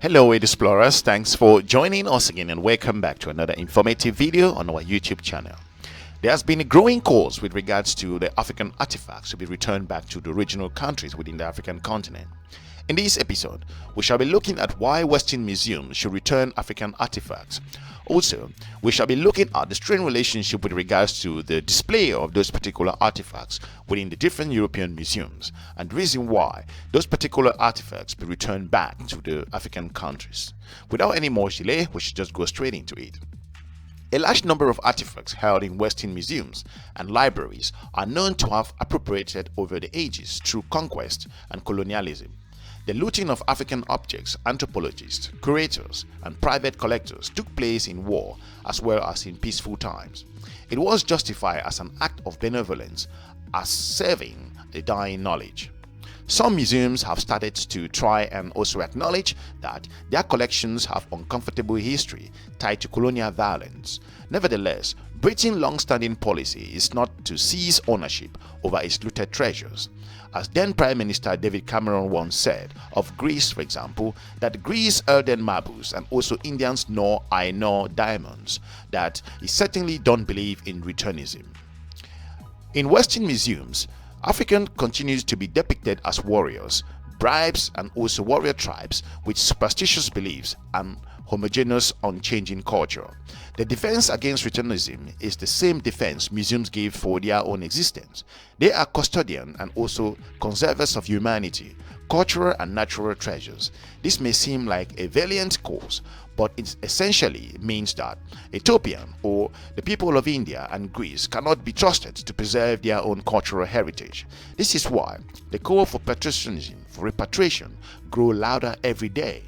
Hello EDUSPLORERs, thanks for joining us again and welcome back to another informative video on our YouTube channel. There has been a growing calls with regards to the African artifacts to be returned back to the original countries within the African continent. In this episode, we shall be looking at why Western museums should return African artifacts. Also, we shall be looking at the strained relationship with regards to the display of those particular artifacts within the different European museums and the reason why those particular artifacts be returned back to the African countries. Without any more delay, we should just go straight into it. A large number of artifacts held in Western museums and libraries are known to have appropriated over the ages through conquest and colonialism. The looting of African objects, anthropologists, curators, and private collectors took place in war as well as in peaceful times. It was justified as an act of benevolence, as serving the dying knowledge. Some museums have started to try and also acknowledge that their collections have uncomfortable history tied to colonial violence. Nevertheless, Britain's long-standing policy is not to seize ownership over its looted treasures. As then Prime Minister David Cameron once said of Greece, for example, that Greece earthen marbles and also Indians know I know diamonds, that he certainly don't believe in returnism. In Western museums, African continues to be depicted as warriors, bribes, and also warrior tribes with superstitious beliefs and homogeneous, unchanging culture. The defense against returnism is the same defense museums give for their own existence. They are custodians and also conservers of humanity, cultural and natural treasures. This may seem like a valiant cause, but it essentially means that Ethiopian or the people of India and Greece cannot be trusted to preserve their own cultural heritage. This is why the call for patriotism, for repatriation, grow louder every day.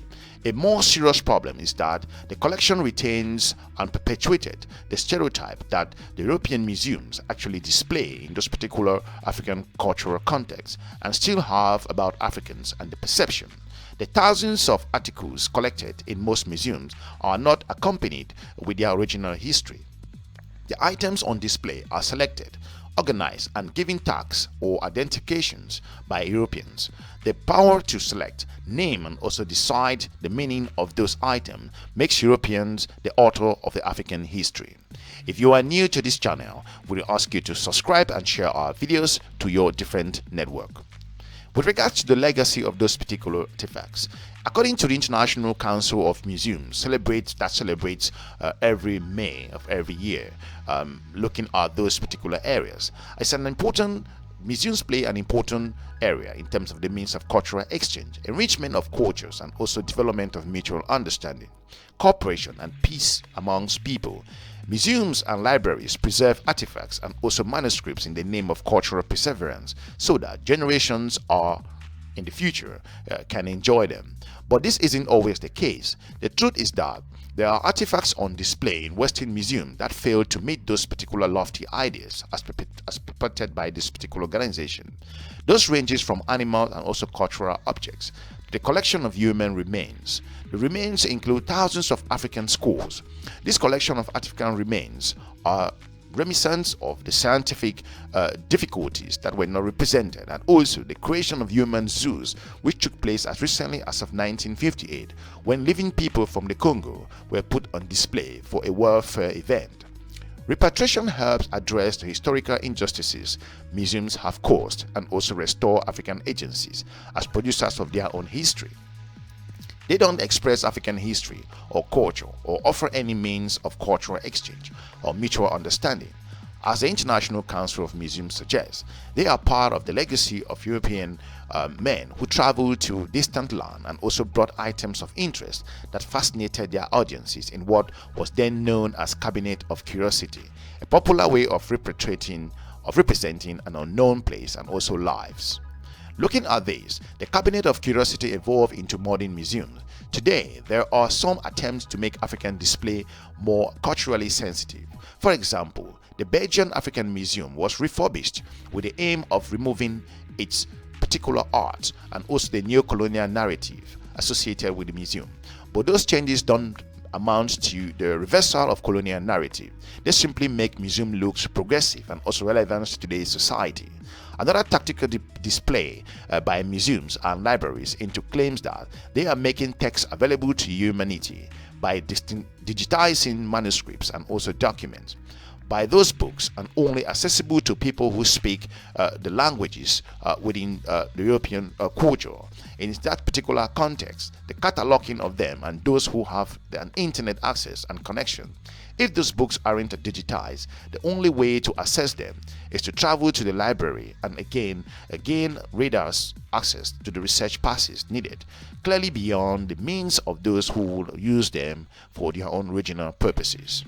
A more serious problem is that the collection retains and perpetuated the stereotype that the European museums actually display in those particular African cultural contexts and still have about Africans and the perception. The thousands of articles collected in most museums are not accompanied with their original history. The items on display are selected, organized, and given tags or identifications by Europeans. The power to select, name, and also decide the meaning of those items makes Europeans the author of the African history. If you are new to this channel, we will ask you to subscribe and share our videos to your different network. With regards to the legacy of those particular artifacts, according to the International Council of Museums, celebrates every May of every year, looking at those particular areas. It's an important museums play an important area in terms of the means of cultural exchange, enrichment of cultures, and also development of mutual understanding, cooperation, and peace amongst people. Museums and libraries preserve artifacts and also manuscripts in the name of cultural perseverance so that generations are in the future can enjoy them. But this isn't always the case. The truth is that there are artifacts on display in Western museums that fail to meet those particular lofty ideas as purported by this particular organization. Those ranges from animal and also cultural objects to the collection of human remains. The remains include thousands of African skulls. This collection of African remains are reminiscence of the scientific difficulties that were not represented, and also the creation of human zoos, which took place as recently as of 1958 when living people from the Congo were put on display for a welfare event. Repatriation helps address the historical injustices museums have caused and also restore African agencies as producers of their own history. They don't express African history or culture or offer any means of cultural exchange or mutual understanding. As the International Council of Museums suggests, they are part of the legacy of European men who traveled to distant land and also brought items of interest that fascinated their audiences in what was then known as Cabinet of Curiosity, a popular way of representing an unknown place and also lives. Looking at this, the Cabinet of Curiosity evolved into modern museums. Today, there are some attempts to make African display more culturally sensitive. For example, the Belgian African Museum was refurbished with the aim of removing its particular art and also the neo-colonial narrative associated with the museum. But those changes don't amounts to the reversal of colonial narrative. They simply make museum looks progressive and also relevant to today's society. Another tactical display by museums and libraries into claims that they are making texts available to humanity by digitizing manuscripts and also documents. By those books and only accessible to people who speak the languages within the European culture. In that particular context, the cataloging of them and those who have an internet access and connection. If those books aren't digitized, the only way to access them is to travel to the library and again readers access to the research passes needed, clearly beyond the means of those who will use them for their own regional purposes.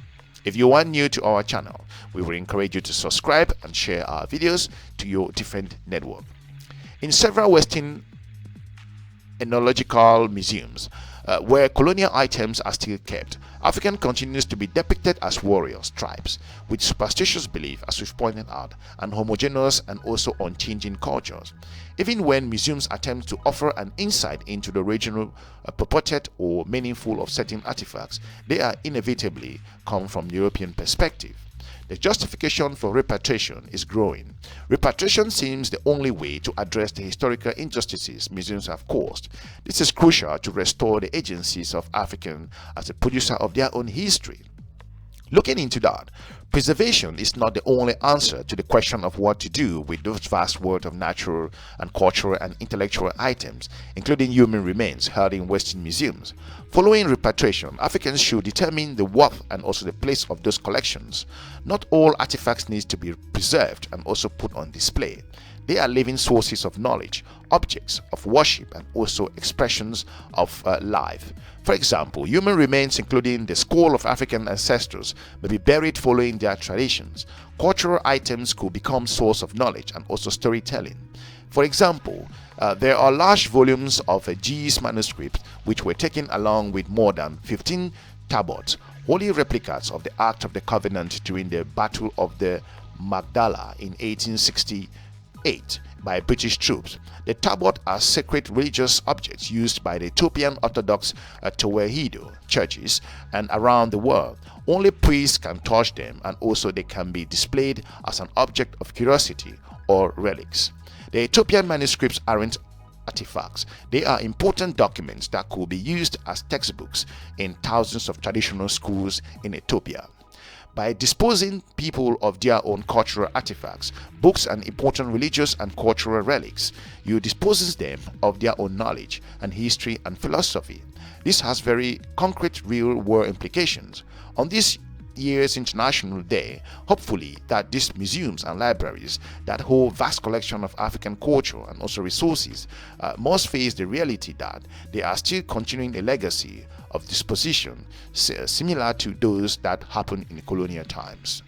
If you are new to our channel, we will encourage you to subscribe and share our videos to your different network. In several Western ethnological museums, where colonial items are still kept, African continues to be depicted as warriors, tribes, with superstitious belief, as we've pointed out, and homogeneous and also unchanging cultures. Even when museums attempt to offer an insight into the regional purported or meaningful of certain artifacts, they are inevitably come from European perspective. The justification for repatriation is growing. Repatriation seems the only way to address the historical injustices museums have caused. This is crucial to restore the agencies of Africans as a producer of their own history. Looking into that, preservation is not the only answer to the question of what to do with those vast world of natural and cultural and intellectual items, including human remains held in Western museums. Following repatriation, Africans should determine the worth and also the place of those collections. Not all artifacts need to be preserved and also put on display. They are living sources of knowledge, objects of worship, and also expressions of life. For example, human remains including the skull of African ancestors may be buried following their traditions. Cultural items could become source of knowledge and also storytelling. For example, there are large volumes of G's manuscripts which were taken along with more than 15 tablets, holy replicas of the Ark of the Covenant during the Battle of the Magdala in 1868 by British troops. The tablet are sacred religious objects used by the Ethiopian Orthodox Tewahedo churches and around the world. Only priests can touch them, and also they can be displayed as an object of curiosity or relics. The Ethiopian manuscripts aren't artifacts. They are important documents that could be used as textbooks in thousands of traditional schools in Ethiopia. By disposing people of their own cultural artifacts, books and important religious and cultural relics, you disposes them of their own knowledge and history and philosophy. This has very concrete real-world implications. On this year's International Day, hopefully that these museums and libraries that hold vast collection of African culture and also resources must face the reality that they are still continuing a legacy of disposition similar to those that happened in colonial times.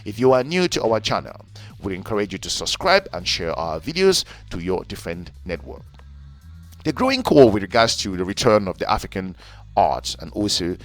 If you are new to our channel, we encourage you to subscribe and share our videos to your different network. The growing call with regards to the return of the African arts and also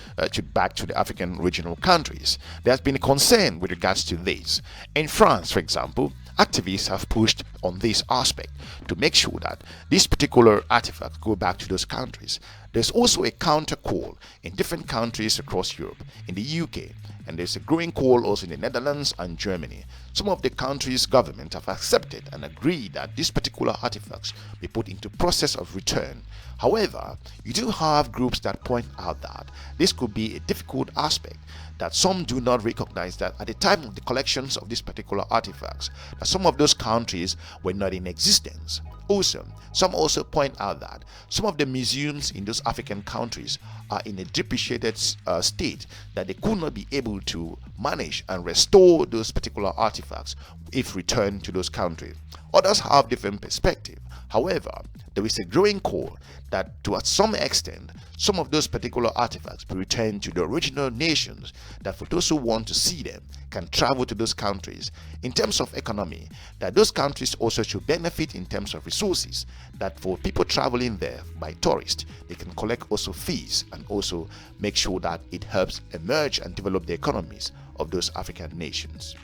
back to the African regional countries. There has been a concern with regards to this. In France, for example, activists have pushed on this aspect to make sure that these particular artifacts go back to those countries. There's also a counter call in different countries across Europe, in the UK, and there's a growing call also in the Netherlands and Germany. Some of the countries' government have accepted and agreed that these particular artifacts be put into process of return. However, you do have groups that point out that this could be a difficult aspect, that some do not recognize that at the time of the collections of these particular artifacts, that some of those countries were not in existence. Also, some also point out that some of the museums in those African countries are in a depreciated state, that they could not be able to manage and restore those particular artifacts if returned to those countries. Others have different perspective. However, there is a growing call that to some extent some of those particular artifacts be returned to the original nations, that for those who want to see them can travel to those countries. In terms of economy, that those countries also should benefit in terms of resources, that for people traveling there by tourists, they can collect also fees and also make sure that it helps emerge and develop the economies of those African nations.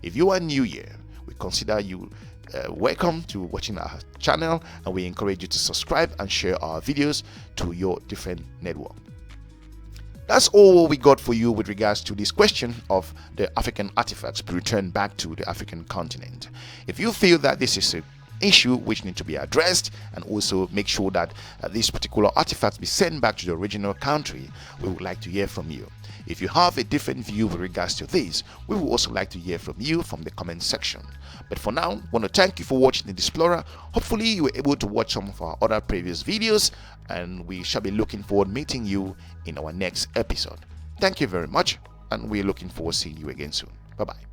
If you are new here, we consider you welcome to watching our channel, and we encourage you to subscribe and share our videos to your different network. That's all we got for you with regards to this question of the African artifacts be returned back to the African continent. If you feel that this is a issue which need to be addressed, and also make sure that these particular artifacts be sent back to the original country, we would like to hear from you. If you have a different view with regards to this, we would also like to hear from you from the comment section. But for now, I want to thank you for watching the EDUSPLORER. Hopefully you were able to watch some of our other previous videos, and we shall be looking forward to meeting you in our next episode. Thank you very much, and we're looking forward to seeing you again soon. Bye bye.